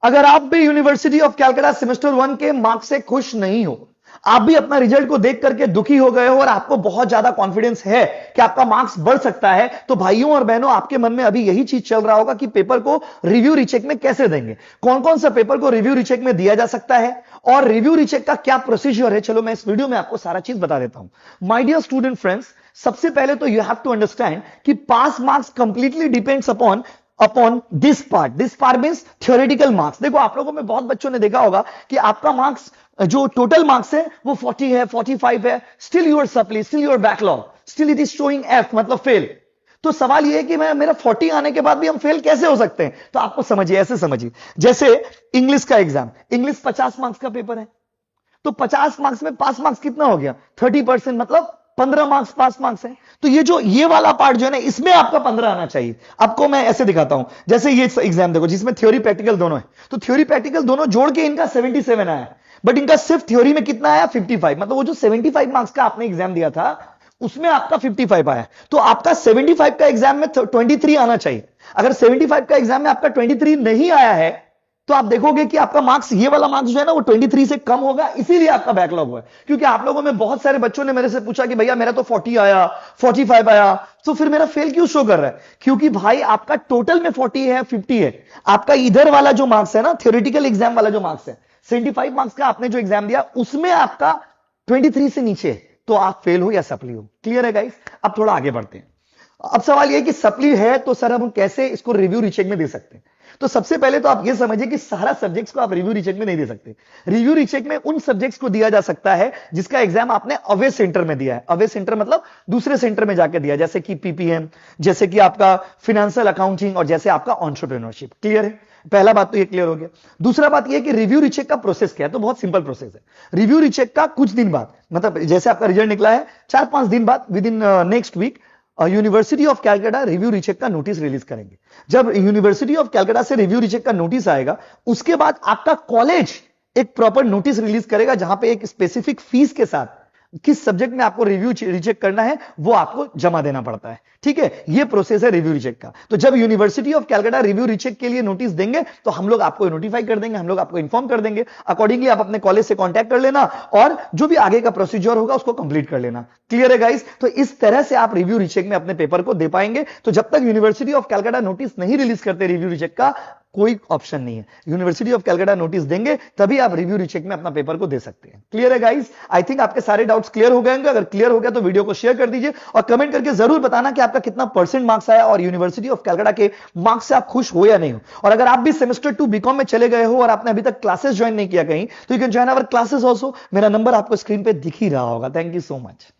अगर आप भी यूनिवर्सिटी ऑफ कैलकाटा सेमेस्टर 1 के मार्क्स से खुश नहीं हो, आप भी अपना रिजल्ट को देख करके दुखी हो गए हो और आपको बहुत ज्यादा कॉन्फिडेंस है कि आपका मार्क्स बढ़ सकता है, तो भाइयों और बहनों आपके मन में अभी यही चीज चल रहा होगा कि पेपर को रिव्यू रीचेक में कैसे देंगे, कौन कौन सा पेपर को रिव्यू रीचेक में दिया जा सकता है और रिव्यू रीचेक का क्या प्रोसीजर है। चलो मैं इस वीडियो में आपको सारा चीज बता देता हूं। माय डियर स्टूडेंट फ्रेंड्स, सबसे पहले तो यू हैव टू अंडरस्टैंड कि pass marks completely depends upon this part means theoretical marks. देखो आप लोगों में बहुत बच्चों ने देखा होगा कि आपका मार्क्स जो टोटल मार्क्स है वो 40 है, 45 है, still your supply, still your backlog, still it is showing F मतलब फेल। तो सवाल यह है कि मेरा 40 आने के बाद भी हम फेल कैसे हो सकते हैं। तो आपको समझिए, ऐसे समझिए, जैसे इंग्लिश का एग्जाम, इंग्लिश 50 मार्क्स का पेपर है, तो 50 मार्क्स में पास मार्क्स कितना हो गया, 30%, मतलब 15 मार्क्स पास मार्क्स है। तो ये वाला पार्ट जो है ना, इसमें आपका 15 आना चाहिए। आपको मैं ऐसे दिखाता हूं, जैसे ये एग्जाम देखो जिसमें थ्योरी प्रैक्टिकल दोनों है, तो थ्योरी प्रैक्टिकल दोनों जोड़ के इनका 77 आया, बट इनका सिर्फ थ्योरी में कितना आया, 55। मतलब वो जो 75 मार्क्स का आपने एग्जाम दिया था उसमें आपका 55 आया, तो आपका 75 का एग्जाम में 23 आना चाहिए। अगर 75 का एग्जाम में आपका 23 नहीं आया है तो आप देखोगे कि आपका मार्क्स, ये वाला मार्क्स जो है ना वो 23 से कम होगा, इसीलिए आपका बैकलॉग हुआ है। क्योंकि आप लोगों में बहुत सारे बच्चों ने मेरे से पूछा कि भैया मेरा तो 40 आया, 45 आया, तो फिर मेरा फेल क्यों शो कर रहा है। क्योंकि भाई आपका टोटल में 40 है, 50 है, आपका इधर वाला जो मार्क्स है ना, थ्योरेटिकल एग्जाम वाला जो मार्क्स है, 75 मार्क्स का आपने जो एग्जाम दिया उसमें आपका 23 से नीचे, तो आप फेल हो या सप्ली हो। क्लियर है गाइस। अब थोड़ा आगे बढ़ते हैं। अब सवाल यह कि सप्ली है तो सर हम कैसे इसको रिव्यू रीचेक में दे सकते हैं। तो सबसे पहले तो आप यह समझिए कि सारा सब्जेक्ट्स को आप रिव्यू रीचेक में नहीं दे सकते। रिव्यू रीचेक में उन सब्जेक्ट्स को दिया जा सकता है जिसका एग्जाम आपने अवे सेंटर में दिया है। अवे सेंटर मतलब दूसरे सेंटर में जाकर दिया, जैसे कि पीपीएम, जैसे कि आपका फाइनेंशियल अकाउंटिंग और जैसे आपका एंटरप्रेन्योरशिप। क्लियर है। पहला बात तो ये क्लियर हो गया। दूसरा बात ये कि रिव्यू रीचेक का प्रोसेस क्या है, तो बहुत सिंपल प्रोसेस है। रिव्यू रीचेक का कुछ दिन बाद, मतलब जैसे आपका रिजल्ट निकला है 4-5 दिन बाद, within next week, university of Calcutta review recheck का नोटिस रिलीज करेंगे। जब यूनिवर्सिटी ऑफ कैलकाटा से रिव्यू रीचेक का नोटिस आएगा, उसके बाद आपका कॉलेज एक प्रॉपर नोटिस रिलीज करेगा जहां पे एक स्पेसिफिक फीस के साथ किस सब्जेक्ट में आपको रिव्यू रीचेक करना है वो आपको जमा देना पड़ता है। ठीक है, ये प्रोसेस है रिव्यू रीचेक का। तो जब university of Calcutta review recheck के लिए नोटिस देंगे तो हम लोग आपको नोटिफाई कर देंगे, हम लोग आपको इन्फॉर्म कर देंगे। अकॉर्डिंगली आप अपने कॉलेज से कांटेक्ट कर लेना और जो भी आगे का प्रोसीजर होगा उसको कंप्लीट कर लेना। क्लियर है गाइस। तो इस तरह से आप रिव्यू रीचेक में अपने पेपर को दे पाएंगे। तो जब तक यूनिवर्सिटी ऑफ कैलकाटा नोटिस नहीं रिलीज करते रिव्यू रीचेक का, कोई ऑप्शन नहीं है। यूनिवर्सिटी ऑफ कैलकाटा नोटिस देंगे तभी आप रिव्यू रीचेक में अपना पेपर को दे सकते हैं। क्लियर है गाइस। आई थिंक आपके सारे डाउट्स क्लियर हो गए होंगे। अगर क्लियर हो गया तो वीडियो को शेयर कर दीजिए और कमेंट करके जरूर बताना कि आपका कितना परसेंट मार्क्स आया और यूनिवर्सिटी ऑफ कैलकाटा के मार्क्स से आप खुश हो या नहीं हो। और अगर आप भी सेमेस्टर 2 बीकॉम में चले गए हो और आपने अभी तक क्लासेस ज्वाइन नहीं किया कहीं, तो you can join our classes also. मेरा नंबर आपको स्क्रीन पे दिख ही रहा होगा। Thank you so much.